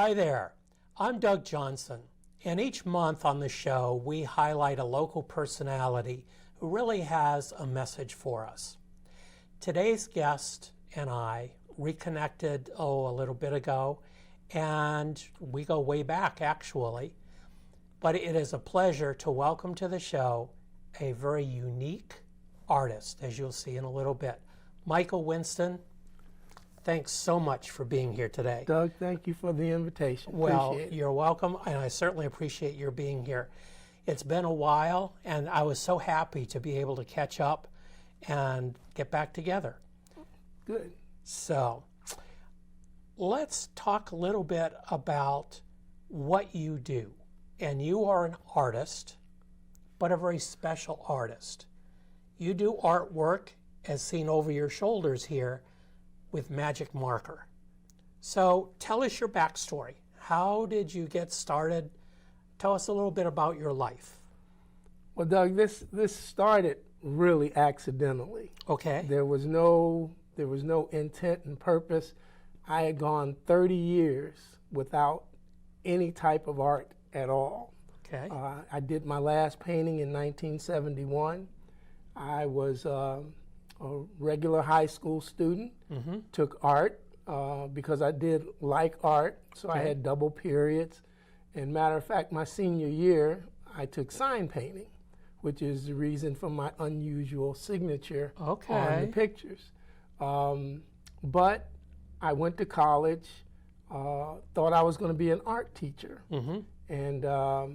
Hi there, I'm Doug Johnson, and each month on the show we highlight a local personality who really has a message for us. Today's guest and I reconnected, a little bit ago, and we go way back actually, but it is a pleasure to welcome to the show a very unique artist, as you'll see in a little bit. Michael Winston, thanks so much for being here today. Doug, thank you for the invitation. Well, Appreciate it. you're welcome, and I certainly appreciate your being here. It's been a while, and I was so happy to be able to catch up and get back together. Good. So, let's talk a little bit about what you do. And you are an artist, but a very special artist. You do artwork, as seen over your shoulders here, with magic marker. So tell us your backstory. How did you get started? Tell us a little bit about your life. Well, Doug, this started really accidentally. Okay. There was no intent and purpose. I had gone 30 years without any type of art at all. Okay. I did my last painting in 1971. I was a regular high school student, took art because I did like art, so I had double periods. And matter of fact, my senior year, I took sign painting, which is the reason for my unusual signature on the pictures. But I went to college, thought I was going to be an art teacher. And I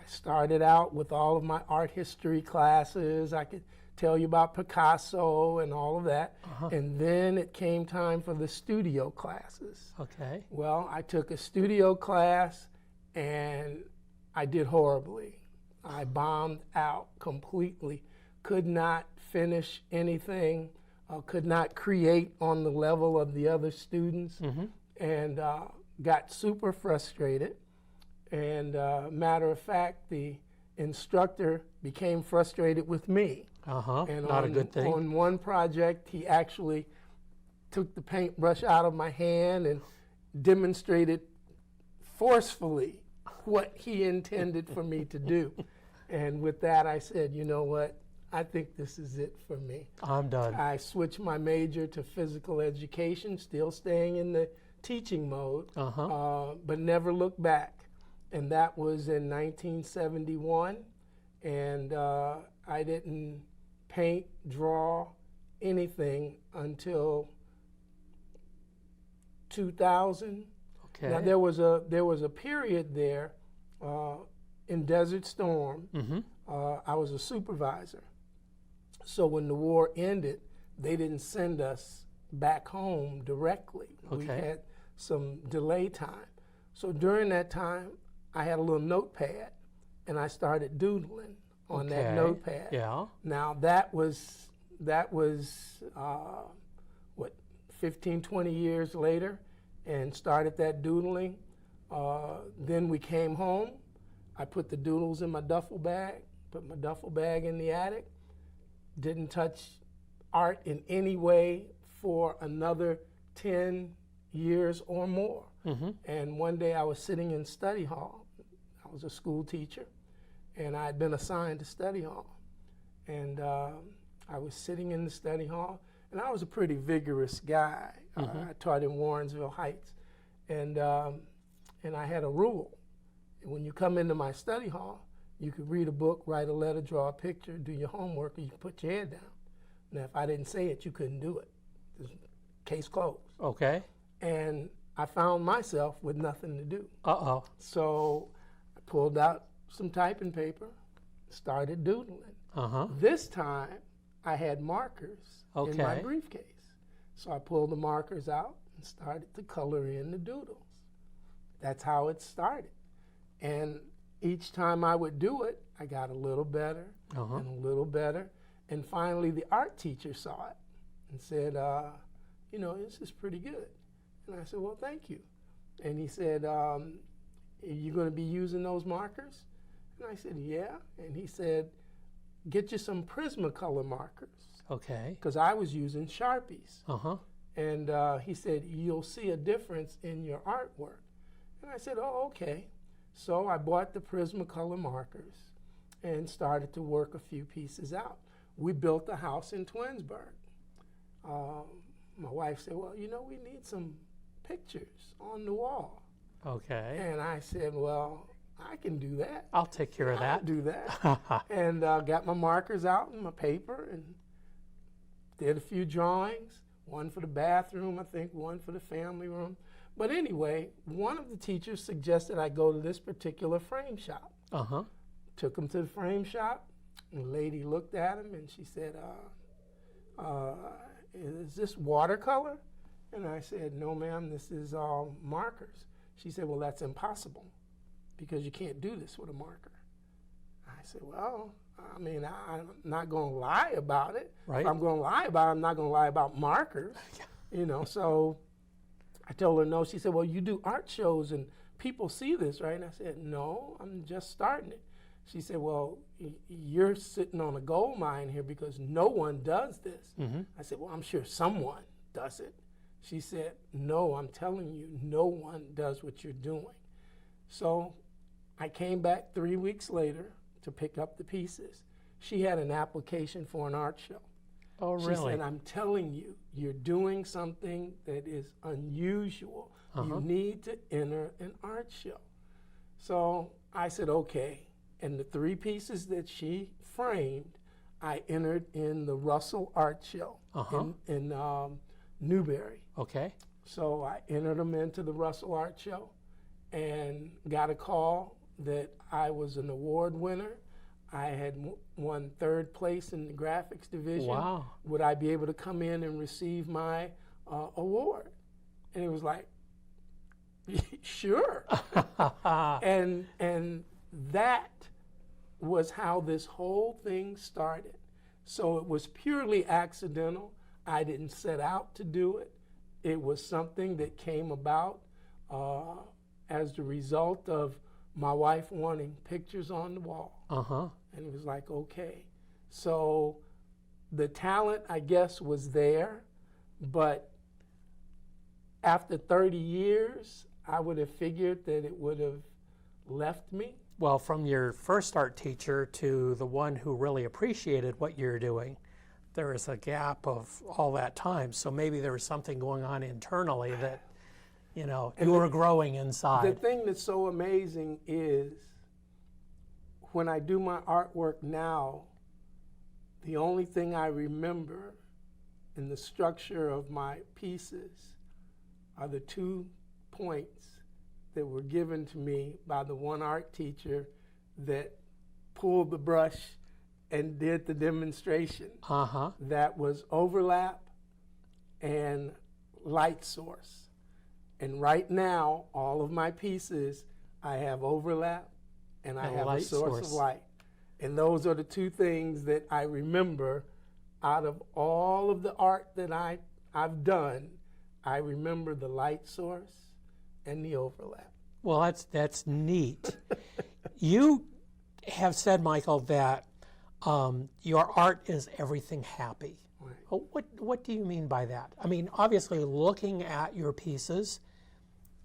started out with all of my art history classes. I could tell you about Picasso and all of that. And then it came time for the studio classes. Okay. Well, I took a studio class and I did horribly. I bombed out completely. Could not finish anything, could not create on the level of the other students, and got super frustrated. And matter of fact, the instructor became frustrated with me. And not a good thing. On one project, he actually took the paintbrush out of my hand and demonstrated forcefully what he intended for me to do. And with that, I said, you know what? I think this is it for me. I'm done. I switched my major to physical education, still staying in the teaching mode, but never looked back. And that was in 1971. And I didn't paint, draw, anything until 2000. Okay. Now there was a period there in Desert Storm. I was a supervisor. So when the war ended, they didn't send us back home directly. We had some delay time. So during that time, I had a little notepad, and I started doodling on that notepad. Yeah. Now that was what, 15, 20 years later, and started that doodling. Then we came home. I put the doodles in my duffel bag, put my duffel bag in the attic, didn't touch art in any way for another 10 years or more. And one day I was sitting in study hall. I was a school teacher, and I had been assigned to study hall. And I was sitting in the study hall, and I was a pretty vigorous guy. I taught in Warrensville Heights, and I had a rule. When you come into my study hall, you could read a book, write a letter, draw a picture, do your homework, or you could put your head down. Now, if I didn't say it, you couldn't do it. Case closed. Okay. And I found myself with nothing to do. So I pulled out some typing paper, started doodling. This time, I had markers in my briefcase. So I pulled the markers out and started to color in the doodles. That's how it started. And each time I would do it, I got a little better and a little better. And finally, the art teacher saw it and said, you know, this is pretty good. And I said, well, thank you. And he said, are you going to be using those markers? And I said, yeah. And he said, get you some Prismacolor markers. Okay. Because I was using Sharpies. And he said, you'll see a difference in your artwork. And I said, oh, okay. So I bought the Prismacolor markers and started to work a few pieces out. We built a house in Twinsburg. My wife said, well, you know, we need some pictures on the wall. Okay. And I said, well, I can do that. I'll take care of that. I'll do that. And got my markers out and my paper and did a few drawings, one for the bathroom, I think, one for the family room. But anyway, one of the teachers suggested I go to this particular frame shop. Uh-huh. Took him to the frame shop, and the lady looked at him and she said, is this watercolor? And I said, no, ma'am, this is markers. She said, well, that's impossible because you can't do this with a marker. I said, well, I mean, I'm not going to lie about it. Right. If I'm going to lie about it, I'm not going to lie about markers. You know, so I told her no. She said, well, you do art shows and people see this, right? And I said, no, I'm just starting it. She said, well, you're sitting on a gold mine here because no one does this. Mm-hmm. I said, well, I'm sure someone does it. She said, no, I'm telling you, no one does what you're doing. So I came back 3 weeks later to pick up the pieces. She had an application for an art show. Oh, really? She said, I'm telling you, you're doing something that is unusual. You need to enter an art show. So I said, okay. And the 3 pieces that she framed, I entered in the Russell Art Show in Newberry. Okay. So I entered them into the Russell Art Show and got a call that I was an award winner. I had won 3rd place in the graphics division. Wow. Would I be able to come in and receive my award? And it was like, sure. and that was how this whole thing started. So it was purely accidental. I didn't set out to do it. It was something that came about as the result of my wife wanting pictures on the wall. And it was like, okay. So the talent, I guess, was there, but after 30 years, I would have figured that it would have left me. Well, from your first art teacher to the one who really appreciated what you're doing, there is a gap of all that time. So maybe there was something going on internally that, you know, you were growing inside. The thing that's so amazing is when I do my artwork now, the only thing I remember in the structure of my pieces are the 2 points that were given to me by the one art teacher that pulled the brush and did the demonstration. That was overlap and light source. And right now, all of my pieces, I have overlap and I have a source of light. And those are the 2 things that I remember out of all of the art that I've done. I remember the light source and the overlap. Well, that's neat. You have said, Michael, that your art is everything happy. Right. Well, what do you mean by that? I mean, obviously, looking at your pieces,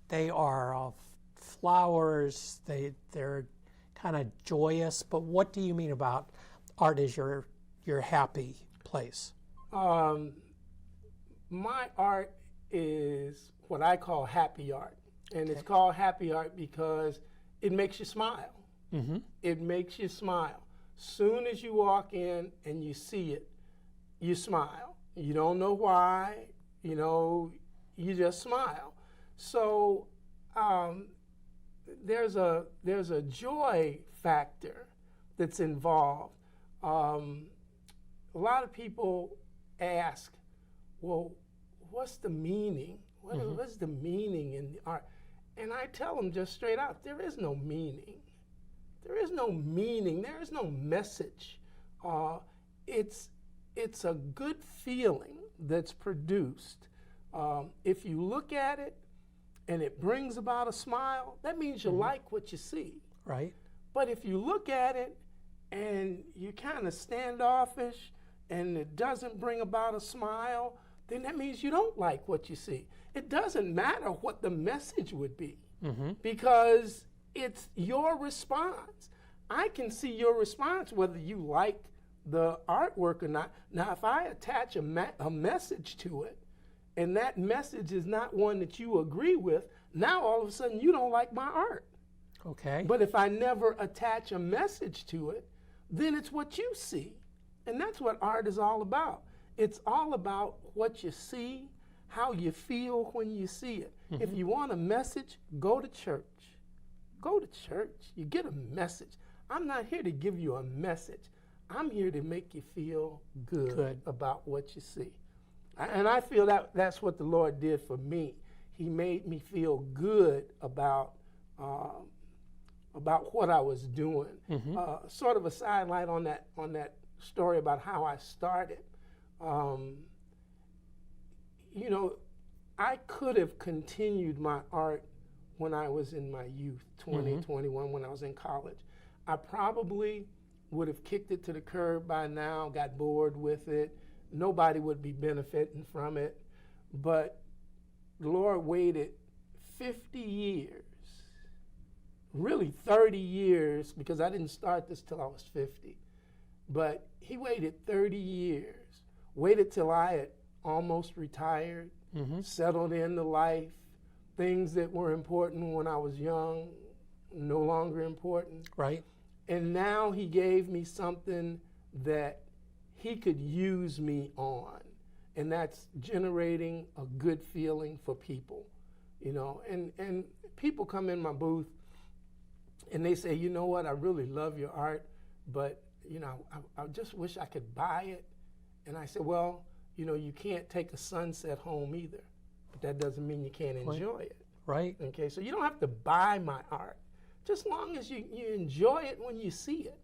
they are flowers. They're kind of joyous. But what do you mean about art is your happy place? My art is what I call happy art. And it's called happy art because it makes you smile. It makes you smile. Soon as you walk in and you see it, you smile. You don't know why, you know, you just smile. So there's a joy factor that's involved. A lot of people ask, well, what's the meaning? What's the meaning in the art? And I tell them just straight out, there is no meaning. There is no meaning. There is no message. It's a good feeling that's produced. If you look at it and it brings about a smile, that means you like what you see. Right. But if you look at it and you're kind of standoffish and it doesn't bring about a smile, then that means you don't like what you see. It doesn't matter what the message would be. because it's your response. I can see your response whether you like the artwork or not. Now, if I attach a message to it, and that message is not one that you agree with, now all of a sudden you don't like my art. Okay. But if I never attach a message to it, then it's what you see. And that's what art is all about. It's all about what you see, how you feel when you see it. If you want a message, go to church. Go to church. You get a message. I'm not here to give you a message. I'm here to make you feel good about what you see. And I feel that that's what the Lord did for me. He made me feel good about what I was doing. Sort of a sidelight on that story about how I started. You know, I could have continued my art when I was in my youth, 20, 21, when I was in college. I probably would have kicked it to the curb by now, got bored with it. Nobody would be benefiting from it. But the Lord waited 50 years, really 30 years, because I didn't start this till I was 50. But he waited 30 years, waited till I had almost retired, settled into life. Things that were important when I was young, no longer important. Right. And now he gave me something that he could use me on. And that's generating a good feeling for people, you know. And people come in my booth and they say, you know what, I really love your art, but, you know, I just wish I could buy it. And I said, well, you know, you can't take a sunset home either. But that doesn't mean you can't enjoy it. Right. Okay, so you don't have to buy my art. Just long as you enjoy it when you see it.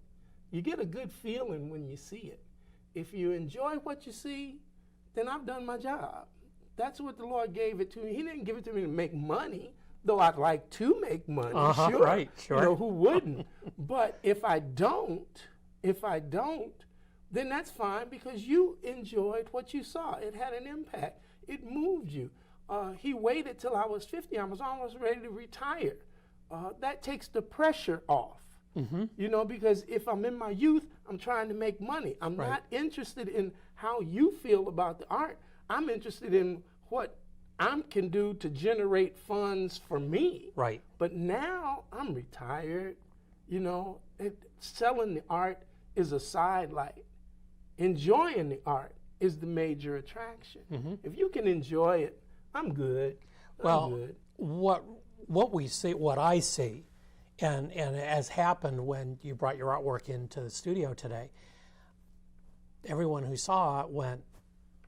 You get a good feeling when you see it. If you enjoy what you see, then I've done my job. That's what the Lord gave it to me. He didn't give it to me to make money, though I'd like to make money. Sure. Right, sure. You know, who wouldn't? But if I don't, then that's fine because you enjoyed what you saw. It had an impact. It moved you. He waited till I was 50. I was almost ready to retire. That takes the pressure off. You know, because if I'm in my youth, I'm trying to make money. I'm not interested in how you feel about the art. I'm interested in what I can do to generate funds for me. Right. But now I'm retired. You know, selling the art is a sidelight. Enjoying the art is the major attraction. If you can enjoy it, I'm good. Well, I'm good. what we see, what I see, and as happened when you brought your artwork into the studio today, everyone who saw it went,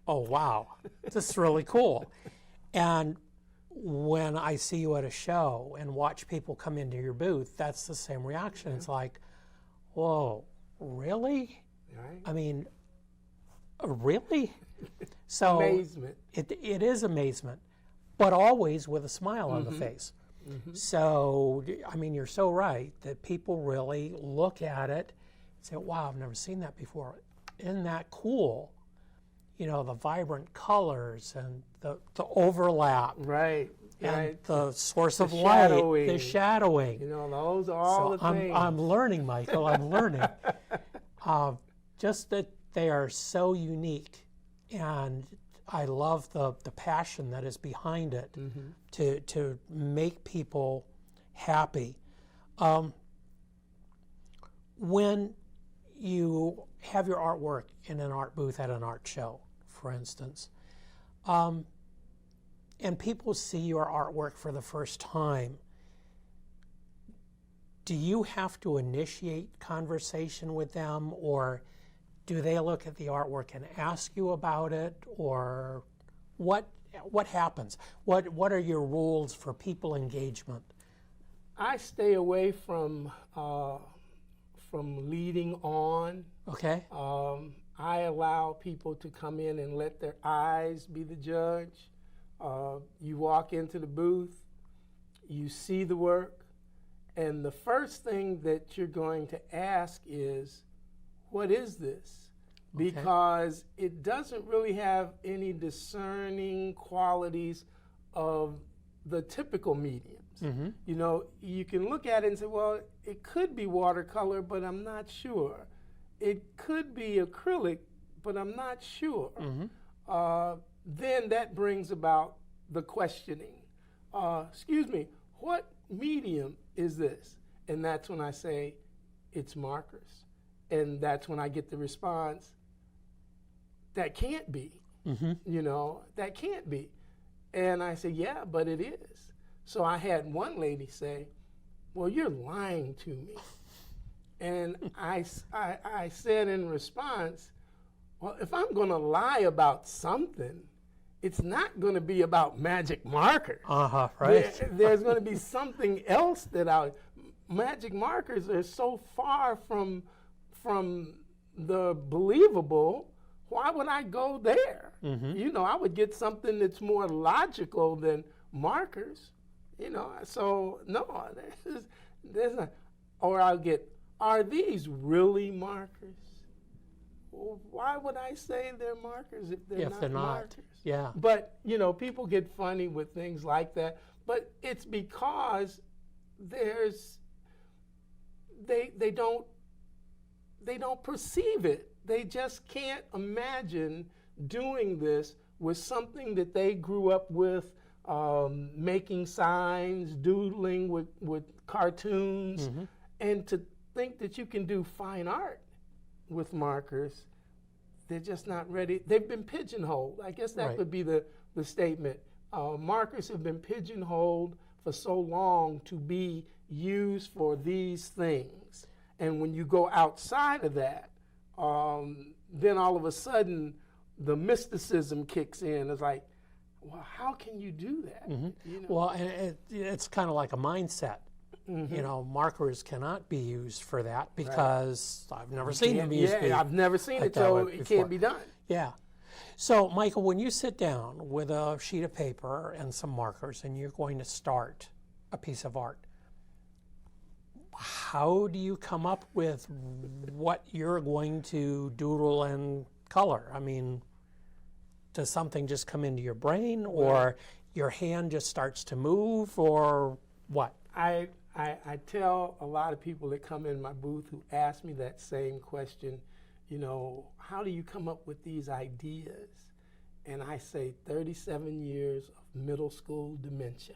oh, wow, this is really cool. And when I see you at a show and watch people come into your booth, that's the same reaction. It's like, whoa, really? Right. I mean, really? So Amazement. It is amazement, but always with a smile on the face. So, I mean, you're so right that people really look at it and say, wow, I've never seen that before. Isn't that cool? You know, the vibrant colors and the overlap. Right. And the source of shadowing. light, the shadowing. You know, those are all the things. I'm learning, Michael, I'm learning. Just that they are so unique, and I love the passion that is behind it to make people happy. When you have your artwork in an art booth at an art show, for instance, and people see your artwork for the first time, do you have to initiate conversation with them, or do they look at the artwork and ask you about it, or what happens? What are your rules for people engagement? I stay away from leading on. Okay. I allow people to come in and let their eyes be the judge. You walk into the booth, you see the work, and the first thing that you're going to ask is, what is this? Because it doesn't really have any discerning qualities of the typical mediums. You know, you can look at it and say, well, it could be watercolor, but I'm not sure. It could be acrylic, but I'm not sure. Then that brings about the questioning. Excuse me, what medium is this? And that's when I say, it's markers. And that's when I get the response, that can't be. You know, that can't be. And I say, yeah, but it is. So I had one lady say, well, you're lying to me. And I said in response, well, if I'm going to lie about something, it's not going to be about magic markers. Right. There's going to be something else magic markers are so far from the believable. Why would I go there? You know, I would get something that's more logical than markers. You know, so no, there's not. Or I'll get, are these really markers? Well, why would I say they're markers if they're not markers? Yeah. But, you know, people get funny with things like that. But it's because they don't perceive it. They just can't imagine doing this with something that they grew up with, making signs, doodling with cartoons, and to think that you can do fine art with markers, they're just not ready. They've been pigeonholed. I guess that would be the statement. Markers have been pigeonholed for so long to be used for these things. And when you go outside of that, then all of a sudden the mysticism kicks in. It's like, well, how can you do that? You know? Well, and it's kind of like a mindset. You know, markers cannot be used for that because I've never seen them used. Yeah, I've never seen it, so it can't be done. Yeah. So, Michael, when you sit down with a sheet of paper and some markers and you're going to start a piece of art, how do you come up with what you're going to doodle and color? I mean, does something just come into your brain, or your hand just starts to move, or what? I tell a lot of people that come in my booth who ask me that same question, you know, how do you come up with these ideas? And I say 37 years of middle school dementia.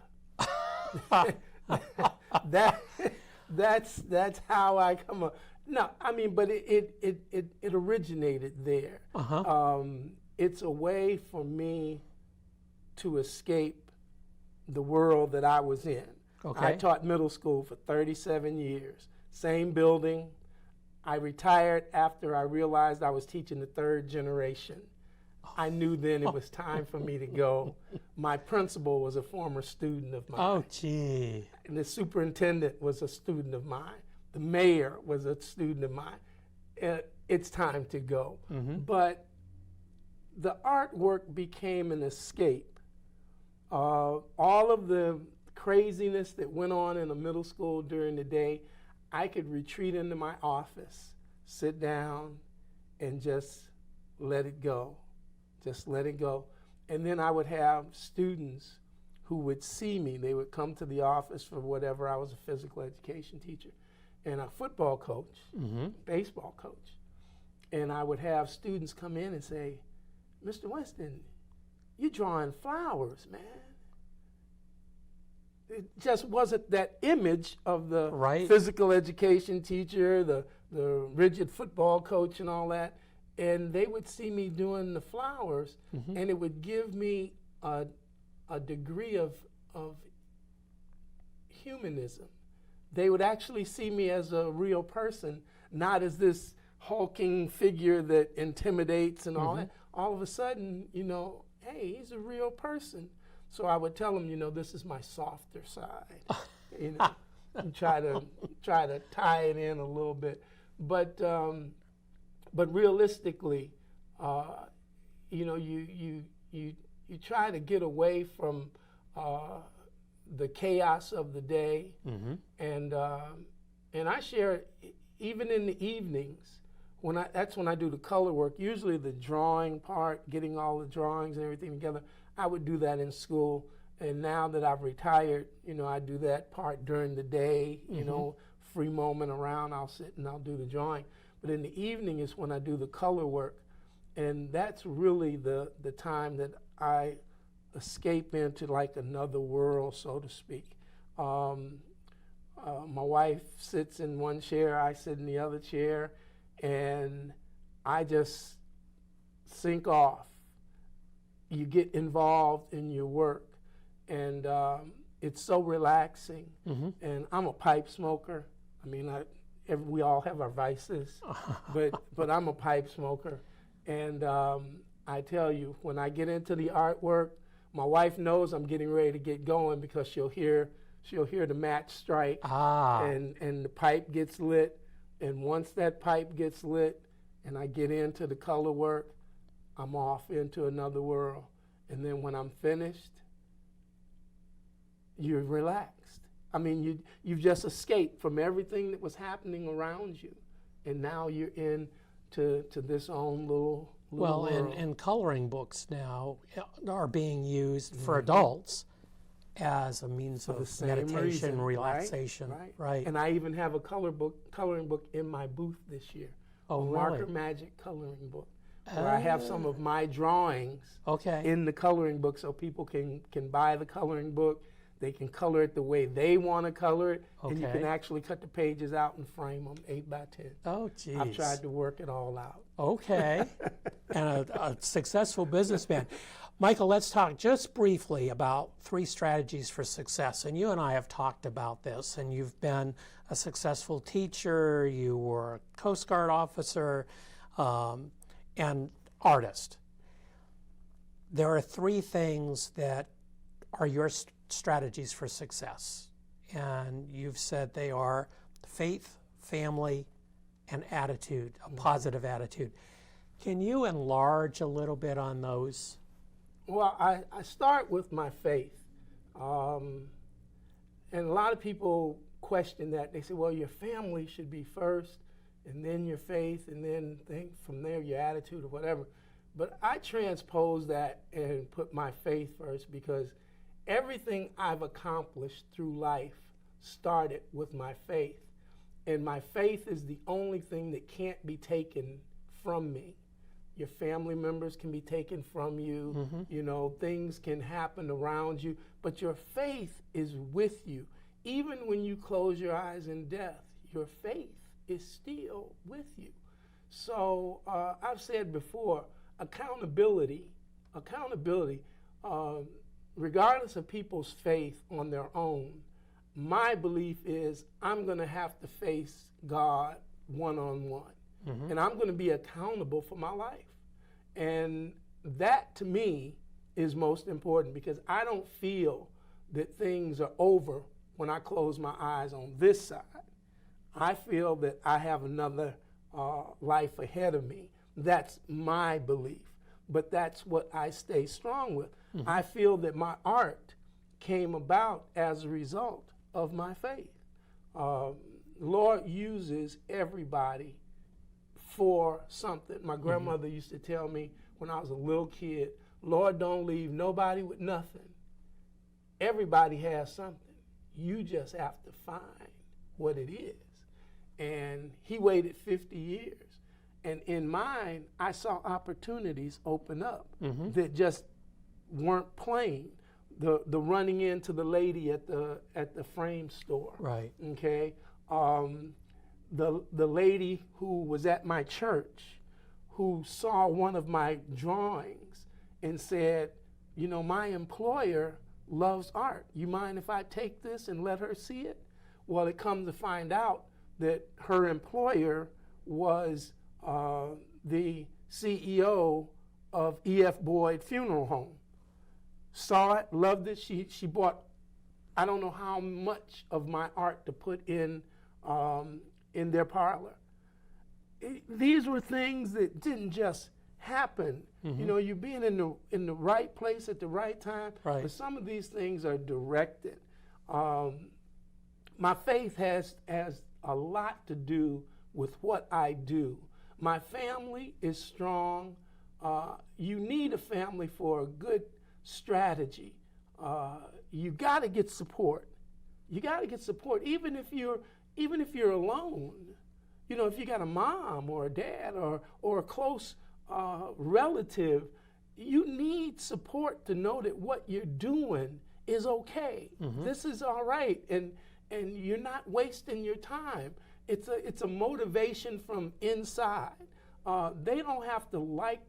That's how I come up. No, I mean, but it originated there. It's a way for me to escape the world that I was in. I taught middle school for 37 years. Same building. I retired after I realized I was teaching the third generation. I knew then it was time for me to go. My principal was a former student of mine. Oh, gee. And the superintendent was a student of mine. The mayor was a student of mine. It's time to go. But the artwork became an escape. All of the craziness that went on in the middle school during the day, I could retreat into my office, sit down, and just let it go. Just let it go. And then I would have students who would see me. They would come to the office for whatever. I was a physical education teacher and a football coach, baseball coach. And I would have students come in and say, Mr. Winston, you're drawing flowers, man. It just wasn't that image of the physical education teacher, the rigid football coach and all that. And they would see me doing the flowers, and it would give me a degree of humanism. They would actually see me as a real person, not as this hulking figure that intimidates and all that. All of a sudden, you know, hey, he's a real person. So I would tell them, you know, this is my softer side, you know, and try to tie it in a little bit. But realistically, you know, you try to get away from the chaos of the day, and I share it even in the evenings. That's when I do the color work. Usually the drawing part, getting all the drawings and everything together, I would do that in school. And now that I've retired, I do that part during the day, free moment around, I'll sit and I'll do the drawing. But in the evening is when I do the color work. And that's really the time that I escape into like another world, so to speak. My wife sits in one chair, I sit in the other chair, and I just sink off. You get involved in your work, and it's so relaxing. And I'm a pipe smoker. I mean, we all have our vices, but I'm a pipe smoker. And I tell you, when I get into the artwork, my wife knows I'm getting ready to get going because she'll hear the match strike, and the pipe gets lit. And once that pipe gets lit and I get into the color work, I'm off into another world. And then when I'm finished, you're relaxed. I mean, you've just escaped from everything that was happening around you. And now you're into this own little well, world. and coloring books now are being used for adults as a means of meditation, relaxation. Right. And I even have a coloring book in my booth this year. Oh, really? Marker Magic coloring book, where I have some of my drawings in the coloring book, so people can buy the coloring book. They can color it the way they want to color it, and you can actually cut the pages out and frame them 8 by 10. Oh, geez. I've tried to work it all out. Okay. And a successful businessman. Michael, let's talk just briefly about 3 strategies for success. And you and I have talked about this, and you've been a successful teacher, you were a Coast Guard officer, and artist. There are 3 things that are your strategies for success. And you've said they are faith, family, and attitude, a positive attitude. Can you enlarge a little bit on those? Well, I start with my faith. And a lot of people question that. They say, well, your family should be first, and then your faith, and then from there your attitude or whatever. But I transpose that and put my faith first, because everything I've accomplished through life started with my faith. And my faith is the only thing that can't be taken from me. Your family members can be taken from you. Things can happen around you, but your faith is with you. Even when you close your eyes in death, your faith is still with you. So I've said before, accountability, regardless of people's faith on their own, my belief is I'm going to have to face God one-on-one. And I'm going to be accountable for my life. And that, to me, is most important, because I don't feel that things are over when I close my eyes on this side. I feel that I have another life ahead of me. That's my belief. But that's what I stay strong with. I feel that my art came about as a result of my faith. Lord uses everybody for something. My grandmother used to tell me when I was a little kid, Lord, don't leave nobody with nothing. Everybody has something. You just have to find what it is. And he waited 50 years. And in mine, I saw opportunities open up that just weren't plain. The running into the lady at the frame store. Right. Okay. The lady who was at my church, who saw one of my drawings and said, my employer loves art. You mind if I take this and let her see it? Well, it comes to find out that her employer was the CEO of E.F. Boyd Funeral Home. Saw it, loved it. She bought, I don't know how much of my art to put in their parlor. These were things that didn't just happen. You being in the right place at the right time. Right. But some of these things are directed. My faith has a lot to do with what I do. My family is strong. You need a family for a good strategy. you got to get support. You got to get support, even if you're alone. You know, if you got a mom or a dad or a close relative, you need support to know that what you're doing is okay. This is all right, and you're not wasting your time. It's a motivation from inside. They don't have to like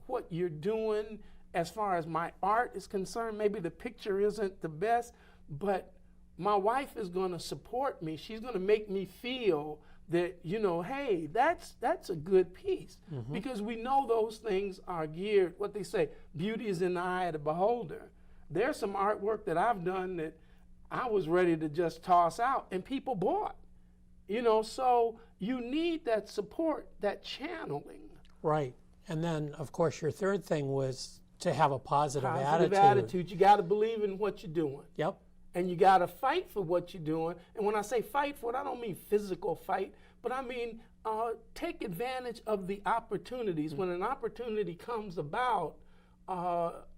what you're doing as far as my art is concerned. Maybe the picture isn't the best, but my wife is going to support me. She's going to make me feel that, you know, hey, that's a good piece. Because we know those things are geared, what they say, beauty is in the eye of the beholder. There's some artwork that I've done that I was ready to just toss out, and people bought. You know, so you need that support, that channeling. Right. And then, of course, your third thing was to have a positive attitude. You got to believe in what you're doing. Yep. And you got to fight for what you're doing. And when I say fight for it, I don't mean physical fight, but I mean take advantage of the opportunities. When an opportunity comes about,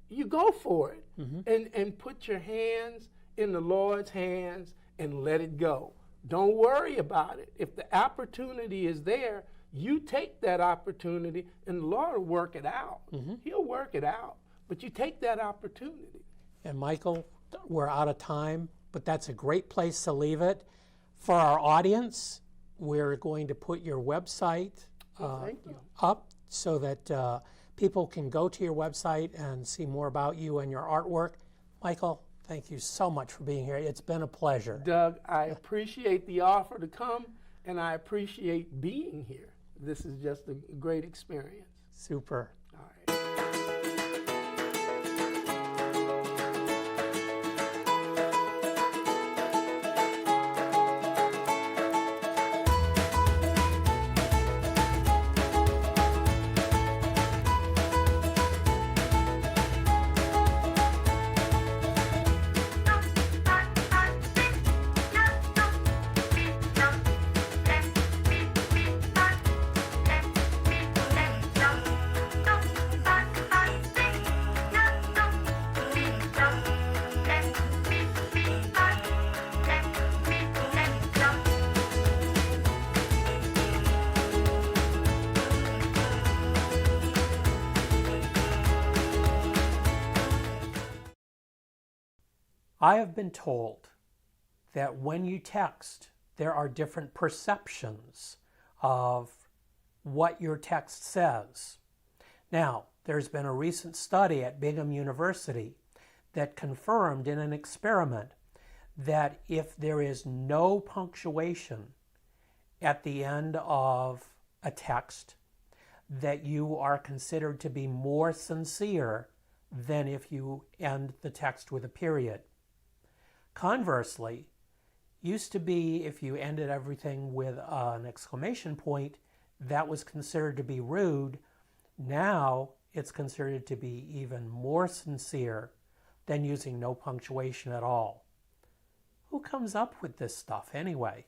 you go for it. And put your hands in the Lord's hands and let it go. Don't worry about it. If the opportunity is there, you take that opportunity and the Lord will work it out. He'll work it out. But you take that opportunity. And Michael, we're out of time, but that's a great place to leave it. For our audience, we're going to put your website up so that people can go to your website and see more about you and your artwork. Michael, thank you so much for being here. It's been a pleasure. Doug, I appreciate the offer to come, and I appreciate being here. This is just a great experience. Super. All right. I have been told that when you text, there are different perceptions of what your text says. Now, there's been a recent study at Bingham University that confirmed in an experiment that if there is no punctuation at the end of a text, that you are considered to be more sincere than if you end the text with a period. Conversely, used to be if you ended everything with an exclamation point, that was considered to be rude. Now it's considered to be even more sincere than using no punctuation at all. Who comes up with this stuff anyway?